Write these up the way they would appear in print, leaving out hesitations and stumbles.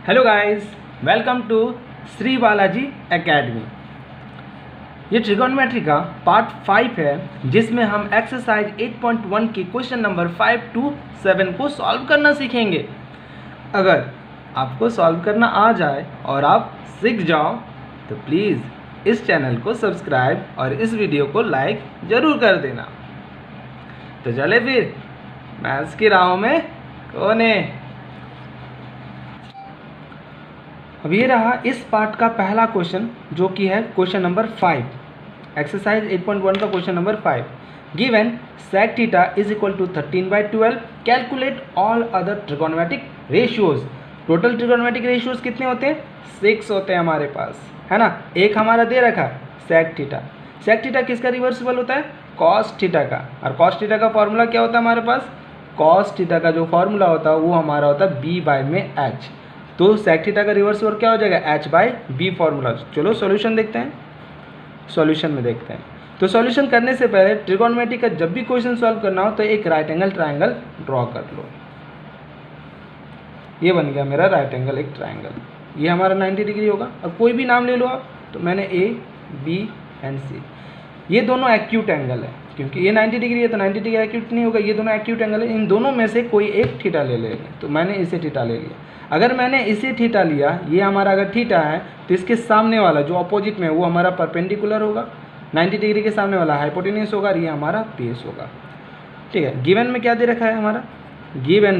Hello guys, welcome to Shri Balaji academy. ये trigonometry का part 5 है, जिसमें हम एक्सरसाइज 8.1 की क्वेश्चन नंबर 5 to 7 को सॉल्व करना सीखेंगे। अगर आपको सॉल्व करना आ जाए और आप सीख जाओ तो प्लीज़ इस चैनल को सब्सक्राइब और इस वीडियो को लाइक ज़रूर कर देना। तो चले फिर मैथ्स की राहों में कौन है। अब ये रहा इस पार्ट का पहला क्वेश्चन, जो कि है क्वेश्चन नंबर 5, एक्सरसाइज 8.1 का question number 5। Given sec theta is equal to 13/12, calculate all other trigonometric ratios. Total trigonometric ratios कितने होते हैं? 6 होते हैं हमारे पास, है ना। एक हमारा दे रखा है sec थीटा। sec थीटा किसका रिवर्सिबल होता है? cos थीटा का। और cos थीटा का फॉर्मूला क्या होता है हमारे पास? cos थीटा का जो फॉर्मूला होता है वो हमारा होता है b/h। तो sec थीटा का रिवर्स और क्या हो जाएगा? h/b formula. चलो सॉल्यूशन देखते हैं। सॉल्यूशन में देखते हैं। तो सॉल्यूशन करने से पहले ट्रिगोनोमेट्री का जब भी क्वेश्चन सॉल्व करना हो तो एक राइट एंगल ट्रायंगल ड्रॉ कर लो। ये बन गया मेरा राइट एंगल एक ट्रायंगल। ये हमारा 90 डिग्री होगा। अब कोई भी नाम ले लो आप। तो मैंने A, B एंड C। ये दोनों एक्यूट एंगल है, क्योंकि ये 90 डिग्री है तो 90 डिग्री एक्यूट नहीं होगा। ये दोनों एक्यूट एंगल है। इन दोनों में से कोई एक थीटा ले लेंगे। तो मैंने इसे थीटा ले लिया। अगर मैंने इसे थीटा लिया, ये हमारा अगर थीटा है तो इसके सामने वाला जो अपोजिट में है वो हमारा परपेंडिकुलर होगा। 90 डिग्री के सामने वाला हाइपोटेन्यूस होगा और ये हमारा बेस होगा। ठीक है। गिवन में क्या दे रखा है हमारा? गिवन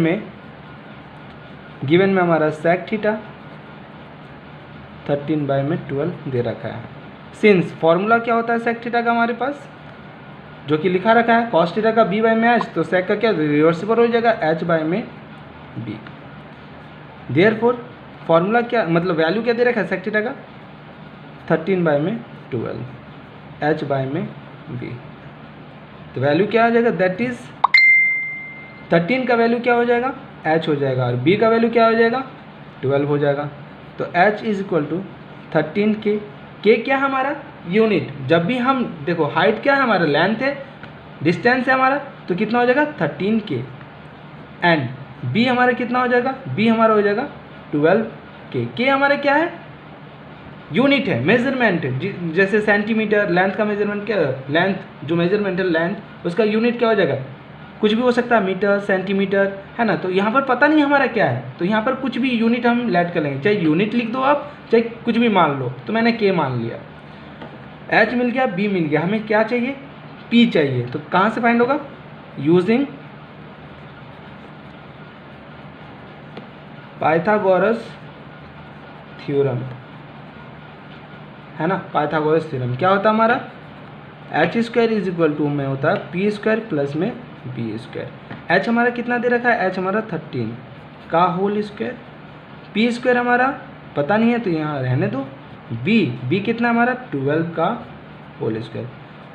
में हमारा sec थीटा 13/12 दे रखा है। सिंस फॉर्मूला क्या होता है sec थीटा का हमारे पास, जो कि लिखा रखा है cos थीटा का b/h, तो sec का क्या रिवर्सिबल हो जाएगा? h/b। देयरफॉर फॉर्मूला क्या, मतलब वैल्यू क्या दे रखा है sec थीटा का? 13/12 h/b। तो वैल्यू क्या आ जाएगा? दैट इज 13 का वैल्यू क्या हो जाएगा? h हो जाएगा। और b का वैल्यू क्या हो जाएगा? 12 हो जाएगा। तो h is equal to 13k। k क्या है हमारा? यूनिट। जब भी हम देखो हाइट क्या है हमारा? लेंथ है, डिस्टेंस है हमारा, तो कितना हो जाएगा? 13k। एंड b हमारा कितना हो जाएगा? b हमारा हो जाएगा 12k। k हमारा क्या है? यूनिट है, मेजरमेंट है। जैसे सेंटीमीटर, लेंथ का मेजरमेंट क्या है? लेंथ जो मेजरमेंट है लेंथ, उसका यूनिट क्या हो जाएगा? कुछ भी हो सकता है, मीटर, सेंटीमीटर, है ना। तो यहाँ पर पता नहीं हमारा क्या है, तो यहाँ पर कुछ भी यूनिट हम लेट कर लेंगे। चाहे यूनिट लिख दो आप, चाहे कुछ भी मान लो। तो मैंने k मान लिया। h मिल गया, b मिल गया। हमें क्या चाहिए? p चाहिए। तो कहाँ से फाइंड होगा? यूजिंग पाइथागोरस थ्योरम, है ना। पाइथागोरस थ्योरम क्या होता है हमारा? h² इज इक्वल टू में होता है p² प्लस में b²। h हमारा कितना दे रखा है? h हमारा 13 का होल स्क्वायर। p² हमारा पता नहीं है तो यहाँ रहने दो। b कितना हमारा? 12 का होल स्क्वायर।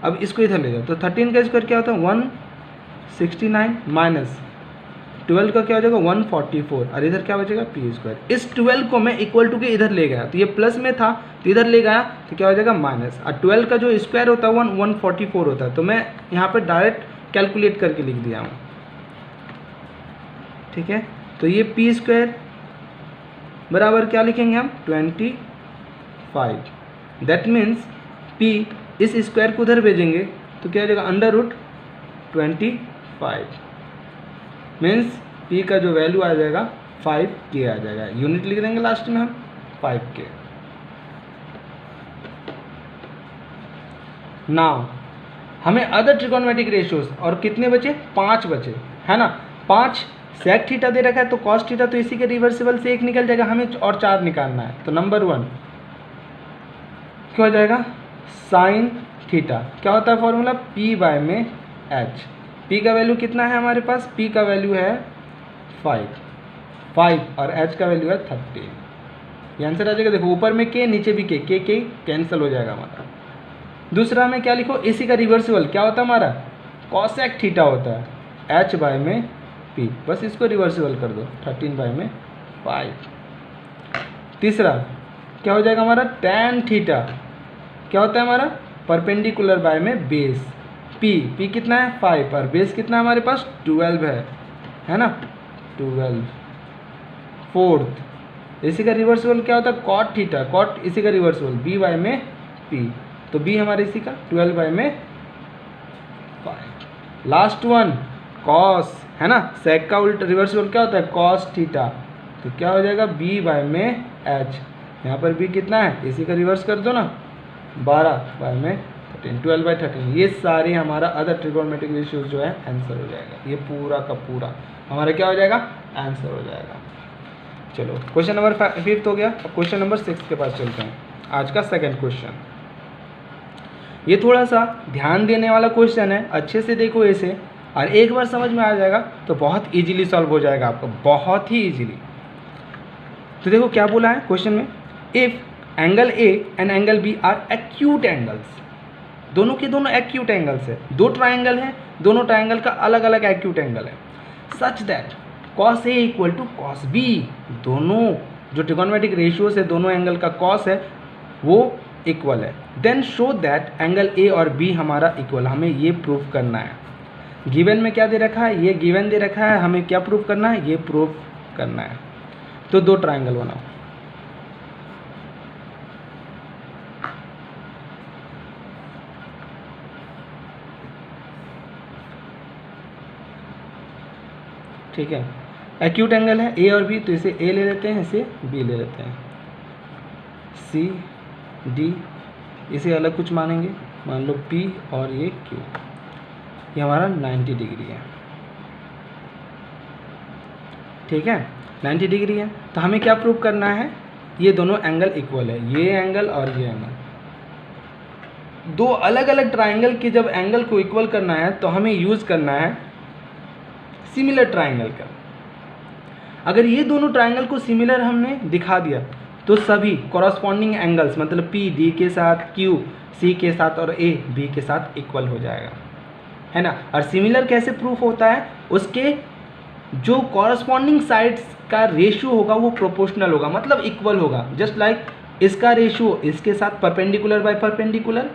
अब इसको इधर ले जाओ तो 13 का स्क्वायर क्या होता है? 169 माइनस 12 का क्या हो जाएगा? 144। और इधर क्या बचेगा? p²। इस 12 को मैं इक्वल टू के इधर ले गया, तो ये प्लस में था तो इधर ले गया तो क्या हो जाएगा? माइनस। और 12 का जो स्क्वायर होता है 144 होता है। तो मैं यहाँ पर डायरेक्ट कैलकुलेट करके लिख दिया हूँ। ठीक है। तो ये p² बराबर क्या लिखेंगे हम? 25। दैट मीन्स p इस स्क्वायर को उधर भेजेंगे तो क्या हो जाएगा? √25 मीन्स p का जो वैल्यू आ जाएगा 5k आ जाएगा। यूनिट लिख देंगे लास्ट में हम 5k। नाउ हमें अदर ट्रिगोनोमेट्रिक रेशियोज और कितने बचे? 5 बचे, है ना। 5 sec थीटा दे रखा है तो cos थीटा तो इसी के रिवर्सिबल से एक निकल जाएगा। हमें और 4 निकालना है। तो नंबर 1 क्या हो जाएगा? sin theta. क्या होता है फॉर्मूला? p/h। p का वैल्यू कितना है हमारे पास? p का वैल्यू है 5 और h का वैल्यू है 13। ये आंसर आ जाएगा। देखो ऊपर में k, नीचे भी k कैंसिल हो जाएगा हमारा। दूसरा में क्या लिखो? इसी का रिवर्सिबल क्या होता है हमारा? cosec थीटा होता है h/p। बस इसको रिवर्सिबल कर दो 13/5। तीसरा क्या हो जाएगा हमारा? tan theta. क्या होता है हमारा? परपेंडिकुलर बाय में बेस। p कितना है? 5 और बेस कितना है हमारे पास? 12 है ना। 12 फोर्थ इसी का रिवर्सिबल क्या होता है कॉट थीटा, कॉट इसी का रिवर्सिबल बी बाय में पी, तो बी हमारे इसी का 12 बाय में 5। लास्ट वन कॉस है ना, सेक का उल्टा रिवर्सिबल क्या होता है कॉस थीटा, तो क्या हो जाएगा बी बाय में एच, यहाँ पर बी कितना है इसी का रिवर्स कर दो ना 12 बाय में 13, 12 बाय 13। ये सारे हमारा अदर ट्रिगोनोमेट्रिक रेशियोज जो है आंसर हो जाएगा, ये पूरा का पूरा हमारा क्या हो जाएगा आंसर हो जाएगा। चलो क्वेश्चन नंबर 5 हो गया। अब क्वेश्चन नंबर 6 के पास चलते हैं, आज का सेकंड क्वेश्चन। ये थोड़ा सा ध्यान देने वाला क्वेश्चन है, अच्छे से देखो इसे, और एक बार समझ में आ जाएगा तो बहुत इजीली सॉल्व हो जाएगा आपका, बहुत ही इजीली। तो देखो क्या बोला है क्वेश्चन में, if angle A and angle B are acute angles, दोनों के दोनों एक्यूट एंगल्स है, दो ट्राइंगल है, दोनों ट्राइंगल का अलग अलग एक्यूट एंगल है, such that cos A equal to cos B, दोनों जो ट्रिगोनोमेट्रिक रेशियोज है दोनों एंगल का कॉस है वो इक्वल है, then show that angle A और बी हमारा इक्वल, हमें ये प्रूफ करना है। गिवन में क्या दे रखा है, ये गिवन दे रखा है, हमें क्या प्रूफ करना है, ये प्रूफ करना है। तो दो ट्राइंगल बनाओ, ठीक है, एक्यूट एंगल है ए और बी, तो इसे ए ले लेते हैं, इसे बी ले लेते हैं, सी डी इसे अलग कुछ मानेंगे, मान लो पी और ये क्यू, ये हमारा 90 डिग्री है, ठीक है 90 डिग्री है। तो हमें क्या प्रूव करना है, ये दोनों एंगल इक्वल है, ये एंगल और ये एंगल, दो अलग अलग ट्राइंगल के जब एंगल को इक्वल करना है तो हमें यूज़ करना है सिमिलर ट्राइंगल का। अगर ये दोनों ट्राइंगल को सिमिलर हमने दिखा दिया तो सभी कॉरस्पॉन्डिंग एंगल्स मतलब पी डी के साथ, क्यू सी के साथ और ए बी के साथ इक्वल हो जाएगा, है ना। और सिमिलर कैसे प्रूफ होता है, उसके जो कॉरस्पॉन्डिंग साइड्स का रेशियो होगा वो प्रोपोर्शनल होगा, मतलब इक्वल होगा। जस्ट लाइक इसका रेशियो इसके साथ perpendicular by perpendicular,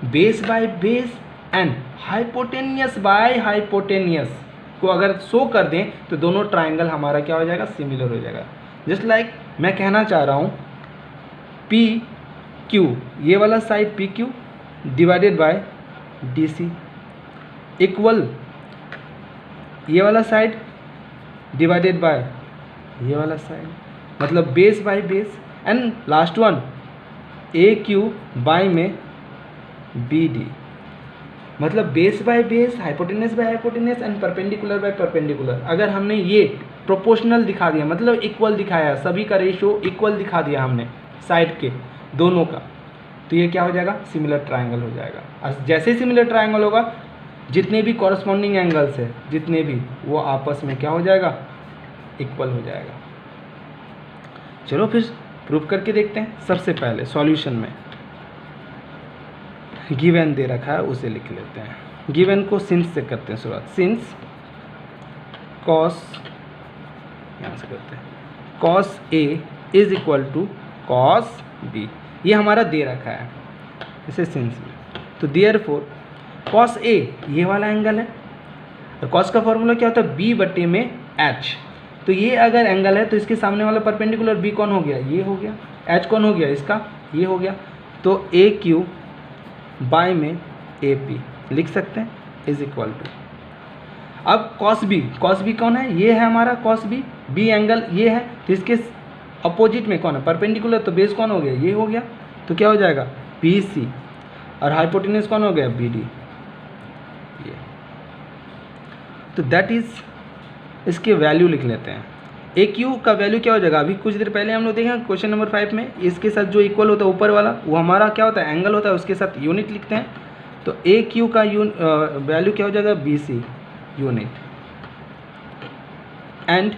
base by base and hypotenuse by hypotenuse को अगर शो कर दें तो दोनों ट्राइंगल हमारा क्या हो जाएगा, सिमिलर हो जाएगा। जस्ट लाइक मैं कहना चाह रहा हूँ पी क्यू, ये वाला side P Q divided by D C equal ये वाला साइड डिवाइडेड बाय ये वाला साइड, मतलब base by base, and last one A Q by में बी डी, मतलब base by base, hypotenuse by hypotenuse and perpendicular by perpendicular. अगर हमने ये प्रोपोर्शनल दिखा दिया, मतलब इक्वल दिखाया, सभी का रेशियो इक्वल दिखा दिया हमने साइड के दोनों का, तो ये क्या हो जाएगा, सिमिलर ट्राइंगल हो जाएगा। और जैसे सिमिलर ट्राइंगल होगा जितने भी कॉरस्पॉन्डिंग एंगल्स है जितने भी, वो आपस में क्या हो जाएगा, इक्वल हो जाएगा। चलो फिर प्रूफ करके देखते हैं। सबसे पहले सॉल्यूशन में गिवन दे रखा है उसे लिख लेते हैं, गिवन को सिंस से करते हैं शुरुआत, सिंस कॉस, यहाँ से करते हैं cos A is equal to cos B, ये हमारा दे रखा है इसे सिंस में। तो देयरफॉर कॉस ए ये वाला एंगल है, और कॉस का फॉर्मूला क्या होता है, बी बटे में एच। तो ये अगर एंगल है तो इसके सामने वाला परपेंडिकुलर बी कौन हो गया, ये हो गया, एच कौन हो गया इसका, ये हो गया। तो ए क्यू बाय में ए पी लिख सकते हैं इज इक्वल टू, अब कॉस बी कौन है, ये है हमारा कॉस बी, बी एंगल ये है, तो इसके अपोजिट में कौन है, परपेंडिकुलर, तो बेस कौन हो गया, ये हो गया, तो क्या हो जाएगा पी सी, और हाइपोटेनस कौन हो गया, बी डी, ये। तो दैट इज, इसके वैल्यू लिख लेते हैं। ए क्यू का वैल्यू क्या हो जाएगा, अभी कुछ देर पहले हम लोग देखें क्वेश्चन नंबर 5 में, इसके साथ जो इक्वल होता है ऊपर वाला वो हमारा क्या होता है, एंगल होता है, उसके साथ यूनिट लिखते हैं। तो ए क्यू का वैल्यू क्या हो जाएगा, B C unit, and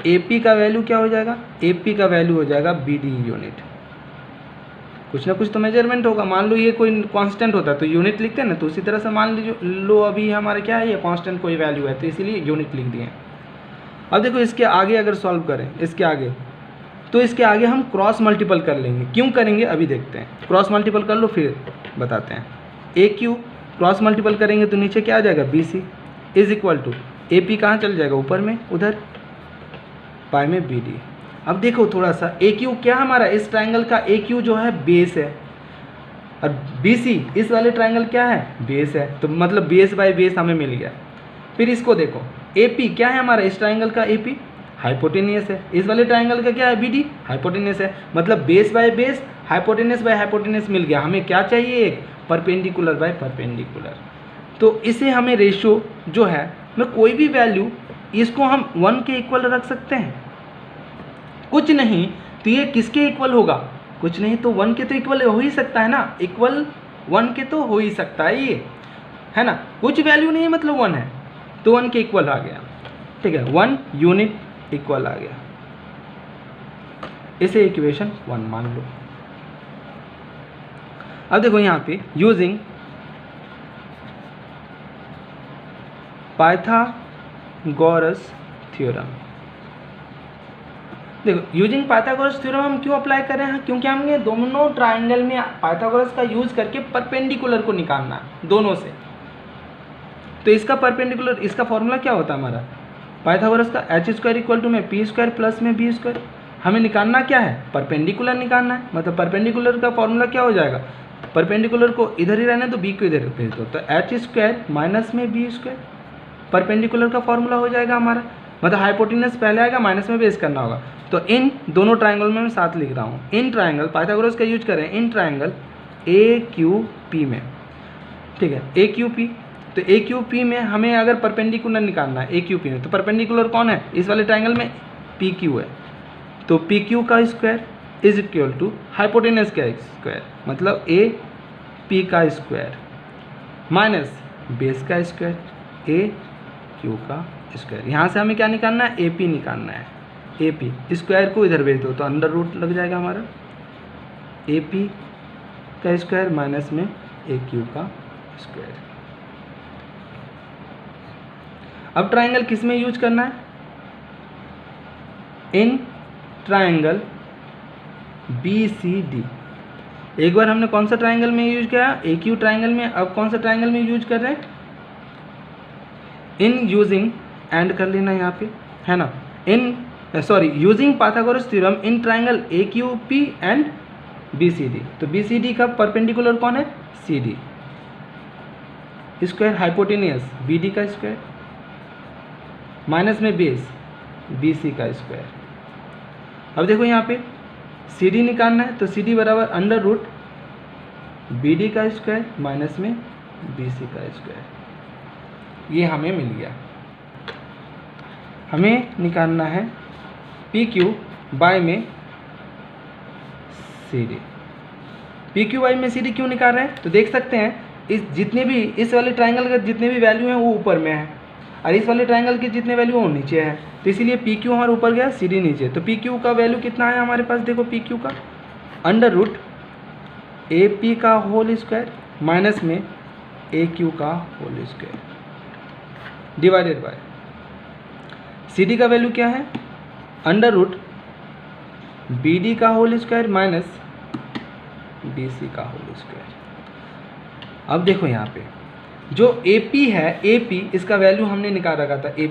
A P का वैल्यू क्या हो जाएगा, ए पी का वैल्यू हो जाएगा बी डी यूनिट। कुछ ना कुछ तो मेजरमेंट होगा, मान लो ये कोई कांस्टेंट होता है तो यूनिट लिखते हैं ना, तो उसी तरह से मान लो अभी हमारे क्या है, ये कांस्टेंट कोई वैल्यू है तो इसीलिए यूनिट लिख दिए। अब देखो इसके आगे अगर सॉल्व करें, इसके आगे, तो इसके आगे हम क्रॉस मल्टीपल कर लेंगे। क्यों करेंगे अभी देखते हैं, क्रॉस मल्टीपल कर लो फिर बताते हैं। ए क्यू क्रॉस मल्टीपल करेंगे तो नीचे क्या आ जाएगा, B C is equal to A P कहाँ चल जाएगा, ऊपर में उधर, बाय में बी डी। अब देखो थोड़ा सा, ए क्यू क्या हमारा, इस ट्राइंगल का ए क्यू जो है बेस है, और बी सी इस वाले ट्राइंगल क्या है, बेस है, तो मतलब बेस बाय बेस हमें मिल गया। फिर इसको देखो, ए पी क्या है हमारा, इस ट्राइंगल का ए पी हाइपोटेनियस है, इस वाले ट्राइंगल का क्या है, बी डी हाइपोटेनियस है, मतलब base by base, hypotenuse by hypotenuse मिल गया। हमें क्या चाहिए, एक परपेंडिकुलर बाय परपेंडिकुलर। तो इसे हमें रेशियो जो है, में कोई भी वैल्यू इसको हम 1 के इक्वल रख सकते हैं, कुछ नहीं तो ये किसके इक्वल होगा, कुछ नहीं तो 1 के तो इक्वल हो ही सकता है ना, इक्वल 1 के तो हो ही सकता है ये, है ना, कुछ वैल्यू नहीं है मतलब 1 है तो 1 के इक्वल आ गया, ठीक है, 1 यूनिट इक्वल आ गया, इसे इक्वेशन 1 मान लो। अब देखो यहाँ पे यूजिंग पाइथागोरस थ्योरम, देखो यूजिंग पाइथागोरस थ्योरम हम क्यों अप्लाई कर रहे हैं, क्योंकि हमें दोनों ट्राइंगल में पाइथागोरस का यूज करके परपेंडिकुलर को निकालना है दोनों से। तो इसका परपेंडिकुलर, इसका फॉर्मूला क्या होता है हमारा, पाइथागोरस का एच स्क्वायर इक्वल टू में पी स्क्वायर प्लस में बी स्क्वायर। हमें निकालना क्या है, परपेंडिकुलर निकालना है, मतलब परपेंडिकुलर का फॉर्मूला क्या हो जाएगा, परपेंडिकुलर को इधर ही रहने दो, बी को इधर भेज दो, तो एच स्क्वायर माइनस में बी स्क्वायर परपेंडिकुलर का फॉर्मूला हो जाएगा हमारा, मतलब हाइपोटेनस पहले आएगा, माइनस में बेस करना होगा। तो इन दोनों ट्राइंगल में मैं साथ लिख रहा हूँ, इन ट्राइंगल पाइथागोरस का यूज करें, इन ट्राइंगल ए क्यू पी में, ठीक है, ए क्यू पी। तो ए क्यू पी में हमें अगर परपेंडिकुलर निकालना है ए क्यू पी में, तो परपेंडिकुलर कौन है, इस वाले ट्राइंगल में पी क्यू है, तो पी क्यू का square is equal to hypotenuse का स्क्वायर, मतलब ए पी का स्क्वायर माइनस बेस का स्क्वायर ए क्यू का स्क्वायर। यहाँ से हमें क्या निकालना है, ए पी निकालना है, ए पी स्क्वायर को इधर भेज दो तो अंडर रूट लग जाएगा हमारा, ए पी का स्क्वायर माइनस में ए क्यू का स्क्वायर। अब ट्राइंगल किस में यूज करना है, in triangle B C D. एक बार हमने कौन सा ट्राइंगल में यूज किया, ए क्यू ट्राइंगल में, अब कौन सा ट्राइंगल में यूज कर रहे हैं, इन यूजिंग एंड कर लेना यहाँ पे, है ना, in sorry using Pythagoras theorem in triangle A Q P and B C D. तो बी सी डी का परपेंडिकुलर कौन है, C D square hypotenuse B D का स्क्वायर माइनस में बेस बी सी का स्क्वायर। अब देखो यहाँ पे सी डी निकालना है, तो सी डी बराबर अंडर रूट बी डी का स्क्वायर माइनस में बी सी का स्क्वायर, ये हमें मिल गया। हमें निकालना है पी क्यू बाय में C D. P Q by में सी डी क्यों निकाल रहे हैं, तो देख सकते हैं इस जितने भी इस वाले ट्राइंगल के जितने भी वैल्यू हैं वो ऊपर में है, और इस वाले ट्राइंगल के जितने वैल्यू वो नीचे है, तो इसीलिए पी क्यू हमारे ऊपर गया, सी डी नीचे। तो पी क्यू का वैल्यू कितना है हमारे पास, देखो पी क्यू का अंडर रूट ए पी का होल स्क्वायर माइनस में ए क्यू का whole square divided by C D का वैल्यू क्या है, अंडर रूट बी डी का whole square minus B C का होल स्क्वायर। अब देखो यहाँ पे जो ए पी है, ए पी इसका वैल्यू हमने निकाल रखा था, ए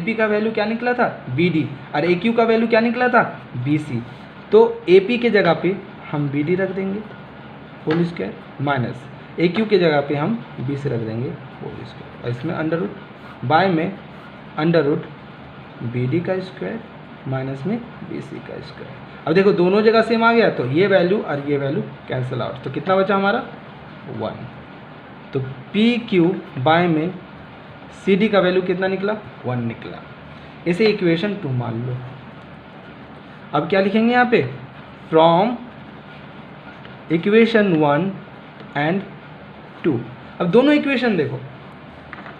पी का वैल्यू क्या निकला था, बी डी, और ए क्यू का वैल्यू क्या निकला था, बी सी। तो ए पी के जगह पे हम बी डी रख देंगे होल स्क्वायर माइनस ए क्यू के जगह पे हम बी सी रख देंगे होल स्क्वायर, और इसमें अंडर रूट बाय में अंडर रूट बी डी का स्क्वायर माइनस में बी सी का स्क्वायर। अब देखो दोनों जगह सेम आ गया, तो ये वैल्यू और ये वैल्यू कैंसिल आउट, तो कितना बचा हमारा 1। तो पी क्यू बाय में सी डी का वैल्यू कितना निकला, 1 निकला। इसे इक्वेशन 2 मान लो। अब क्या लिखेंगे यहाँ पे, फ्रॉम इक्वेशन 1 एंड 2। अब दोनों इक्वेशन देखो,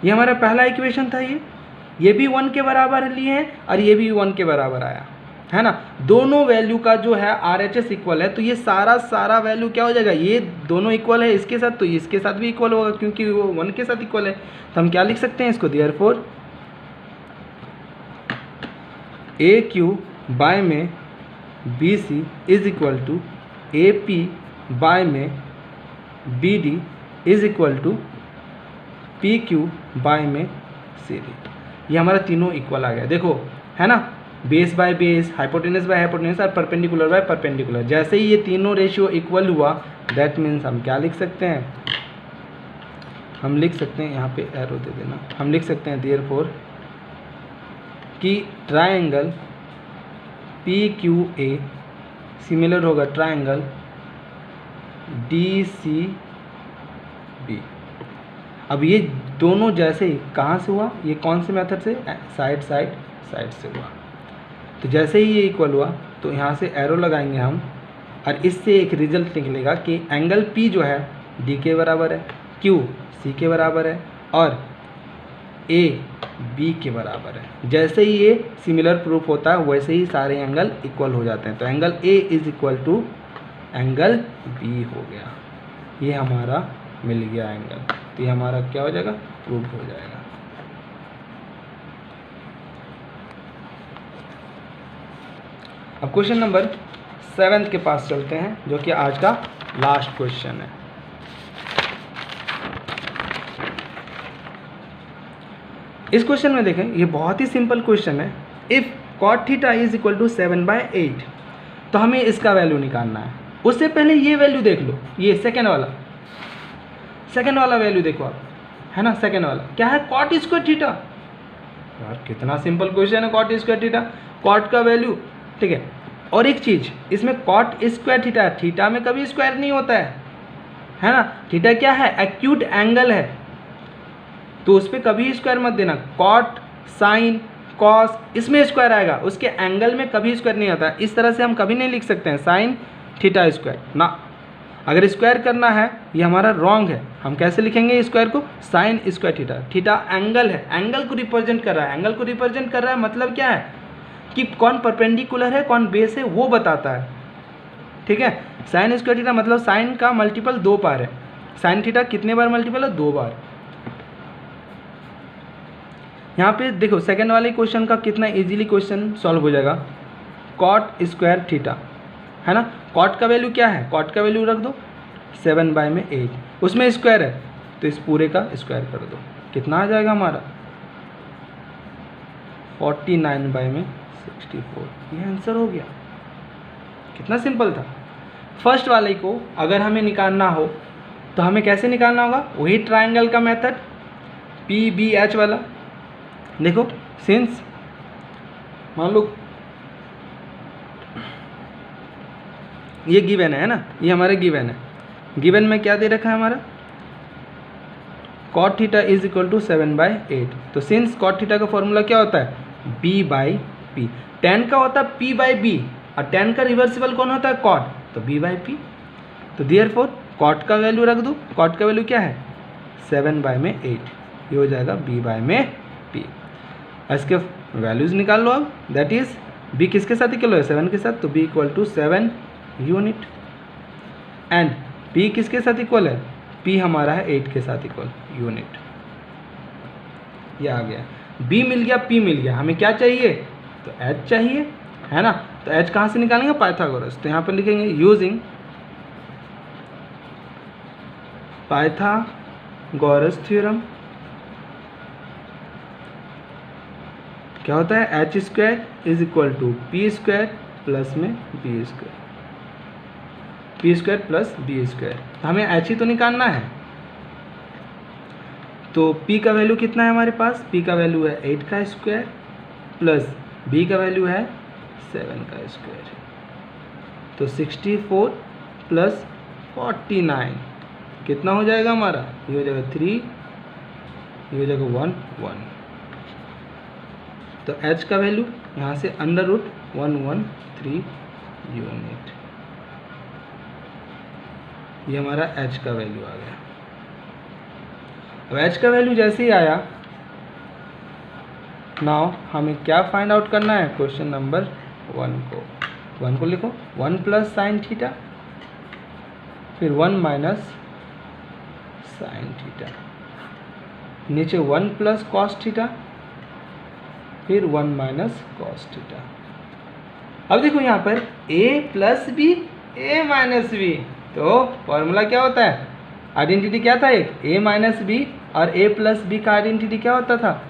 ये हमारा पहला इक्वेशन था, ये भी 1 के बराबर लिए हैं और ये भी 1 के बराबर आया, है ना। दोनों वैल्यू का जो है RHS इक्वल है, तो ये सारा वैल्यू क्या हो जाएगा, ये दोनों इक्वल है इसके साथ, तो इसके साथ भी इक्वल होगा क्योंकि वो 1 के साथ इक्वल है। तो हम क्या लिख सकते हैं इसको, देयरफॉर ए क्यू बाय में B C is equal to A P by में B D is equal to P Q by में सी डी। ये हमारा तीनों इक्वल आ गया, देखो है ना। Base by base, hypotenuse by hypotenuse और परपेंडिकुलर बाय परपेंडिकुलर। जैसे ही ये तीनों रेशियो इक्वल हुआ दैट मीन्स हम क्या लिख सकते हैं, हम लिख सकते हैं, यहाँ पे एरो दे देना, हम लिख सकते हैं देयरफॉर कि ट्रायंगल PQA सिमिलर होगा ट्रायंगल DCB। अब ये दोनों जैसे ही कहाँ से हुआ, ये कौन से मेथड से, साइड साइड साइड से हुआ। तो जैसे ही ये इक्वल हुआ तो यहाँ से एरो लगाएंगे हम और इससे एक रिजल्ट निकलेगा कि एंगल P जो है D के बराबर है, Q C के बराबर है और A B के बराबर है। जैसे ही ये सिमिलर प्रूफ होता है वैसे ही सारे एंगल इक्वल हो जाते हैं। तो angle A is equal to angle B हो गया, ये हमारा मिल गया एंगल। तो ये हमारा क्या हो जाएगा, प्रूफ हो जाएगा। अब क्वेश्चन नंबर 7 के पास चलते हैं जो कि आज का लास्ट क्वेश्चन है। इस क्वेश्चन में देखें, ये बहुत ही सिंपल क्वेश्चन है। If cot theta is equal to 7/8 तो हमें इसका वैल्यू निकालना है। उससे पहले ये वैल्यू देख लो, ये सेकेंड वाला वैल्यू देखो आप, है ना। सेकेंड वाला क्या है, cot स्क्वायर थीटा। यार कितना सिंपल क्वेश्चन है, cot स्क्वायर थीटा, cot का वैल्यू, ठीक है। और एक चीज़ इसमें cot स्क्वायर थीटा, थीटा में कभी स्क्वायर नहीं होता है ना। थीटा क्या है, एक्यूट एंगल है, तो उस पर कभी स्क्वायर मत देना। कॉट, साइन, कॉस इसमें स्क्वायर आएगा, उसके एंगल में कभी स्क्वायर नहीं आता। इस तरह से हम कभी नहीं लिख सकते हैं साइन थीटा स्क्वायर ना। अगर स्क्वायर करना है ये हमारा रॉन्ग है। हम कैसे लिखेंगे स्क्वायर को, sine square theta. Theta angle है, एंगल को रिप्रेजेंट कर रहा है। एंगल को रिप्रेजेंट कर रहा है मतलब क्या है कि कौन परपेंडिकुलर है कौन बेस है वो बताता है, ठीक है। साइन स्क्वायर थीटा मतलब साइन का मल्टीपल 2 बार है। साइन थीटा कितने बार मल्टीपल है, 2 बार। यहाँ पे देखो सेकंड वाले क्वेश्चन का कितना इजीली क्वेश्चन सॉल्व हो जाएगा। कॉट स्क्वायर थीटा है ना, कॉट का वैल्यू क्या है, कॉट का वैल्यू रख दो 7/8, उसमें स्क्वायर है तो इस पूरे का स्क्वायर कर दो, कितना आ जाएगा हमारा 49/64। ये आंसर हो गया, कितना सिंपल था। फर्स्ट वाले को अगर हमें निकालना हो तो हमें कैसे निकालना होगा, वही ट्रायंगल का मेथड PBH वाला। देखो सिंस मान लो ये गिवन है ना, ये हमारे गिवन है। गिवन में क्या दे रखा है हमारा, cot theta is equal to 7/8। तो सिंस cot थीटा का फॉर्मूला क्या होता है, B/P। tan का होता है P/B और tan का रिवर्सिबल कौन होता है, cot, तो B/P। तो देयरफॉर cot का वैल्यू रख दो, cot का वैल्यू क्या है 7/8, ये हो जाएगा B/P। इसके वैल्यूज निकाल लो अब, दैट इज B किसके साथ इक्वल है, 7 के साथ, तो B equal to 7 unit and P किसके साथ इक्वल है, P हमारा है 8 के साथ इक्वल यूनिट। ये आ गया, B मिल गया, P मिल गया, हमें क्या चाहिए, तो H चाहिए, है ना। तो H कहाँ से निकालेंगे, पाइथागोरस। तो यहाँ पर लिखेंगे यूजिंग पाइथागोरस थ्योरम। क्या होता है, H square is equal to P square plus में B square, P square plus B square. हमें एच ही तो निकालना है। तो p का वैल्यू कितना है हमारे पास, p का वैल्यू है 8 का स्क्वायर प्लस b का वैल्यू है 7 का स्क्वायर। तो 64 प्लस 49 कितना हो जाएगा हमारा, ये हो जाएगा 3, ये हो जाएगा 1 1। तो h का वैल्यू यहाँ से √113 यूनिट, ये हमारा h का वैल्यू आ गया। अब h का वैल्यू जैसे ही आया, नाउ हमें क्या फाइंड आउट करना है, क्वेश्चन नंबर 1 को लिखो, 1 प्लस साइन थीटा, फिर 1 माइनस साइन थीटा, नीचे 1 प्लस कॉस थीटा, फिर 1 माइनस कॉस थीटा। अब देखो यहाँ पर a plus B a minus B, तो फॉर्मूला क्या होता है, आइडेंटिटी क्या था, एक a माइनस बी और a प्लस बी का आइडेंटिटी क्या होता था,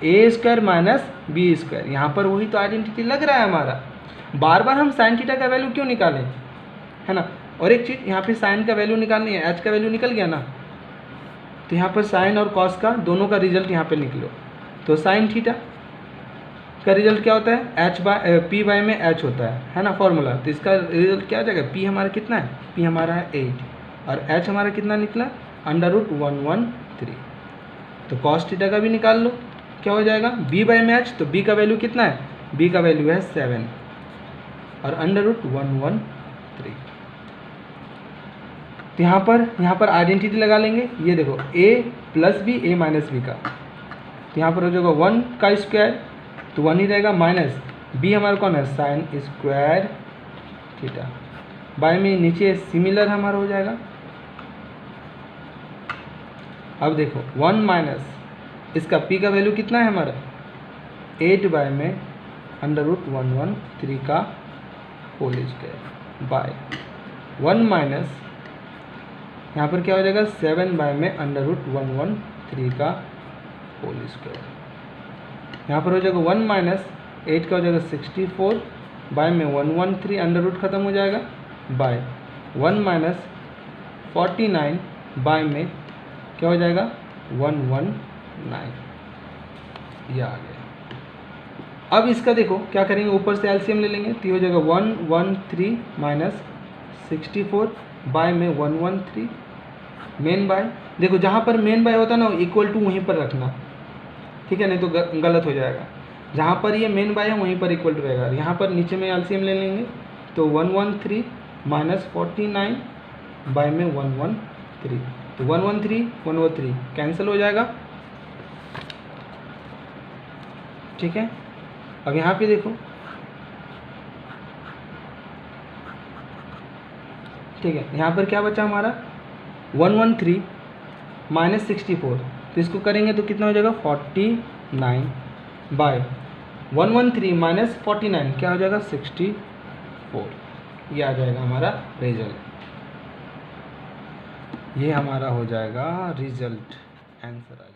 A square minus B square, यहाँ पर वही तो आइडेंटिटी लग रहा है हमारा। बार बार हम साइन थीटा का वैल्यू क्यों निकालें, है ना। और एक चीज़ यहाँ पे साइन का वैल्यू निकालनी है, एच का वैल्यू निकल गया ना, तो यहाँ पर साइन और कॉस का दोनों का रिजल्ट यहाँ पे निकलो। तो साइन थीटा का रिजल्ट क्या होता है, एच बाय पी बाय में एच होता है ना फॉर्मूला। तो इसका रिजल्ट क्या हो जाएगा, पी हमारा कितना है, पी हमारा है 8 और एच हमारा कितना निकला, √113। तो कॉस थीटा का भी निकाल लो, क्या हो जाएगा, बी बाय में एच, तो बी का वैल्यू कितना है, बी का वैल्यू है 7 और √113। तो यहाँ पर आइडेंटिटी लगा लेंगे, ये देखो a plus B A minus B का, तो यहाँ पर हो जाएगा 1 का स्क्वायर तो 1 ही रहेगा, माइनस b हमारा कौन है, साइन स्क्वायर थीटा, बाय में नीचे सिमिलर हमारा हो जाएगा। अब देखो 1 माइनस इसका p का वैल्यू कितना है हमारा, 8 बाय में √113 का होल स्क्वायर बाय 1 माइनस यहाँ पर क्या हो जाएगा, 7 बाय में √113 का होल स्क्वायर। यहाँ पर हो जाएगा 1 माइनस 8 का हो जाएगा 64 बाय में 113 अंडर रूट खत्म हो जाएगा बाय 1 माइनस 49 बाय में क्या हो जाएगा 119, ये आ गया। अब इसका देखो क्या करेंगे, ऊपर से एलसीएम ले लेंगे, तो ये हो जाएगा 113 माइनस 64 बाय में 113 मेन बाय, देखो जहाँ पर मेन बाय होता है ना इक्वल टू वहीं पर रखना, ठीक है, नहीं तो गलत हो जाएगा। जहाँ पर ये मेन बाय है वहीं पर इक्वल टू रहेगा। यहाँ पर नीचे में एलसीएम ले लेंगे तो 113 माइनस 49 बाय में 113, तो 113 कैंसिल हो जाएगा, ठीक है। अब यहाँ पे देखो, ठीक है, यहाँ पर क्या बचा हमारा 113 माइनस 64, तो इसको करेंगे तो कितना हो जाएगा 49 बाय 113 माइनस 49 क्या हो जाएगा 64, ये आ जाएगा हमारा रिजल्ट, ये हमारा हो जाएगा रिजल्ट आंसर।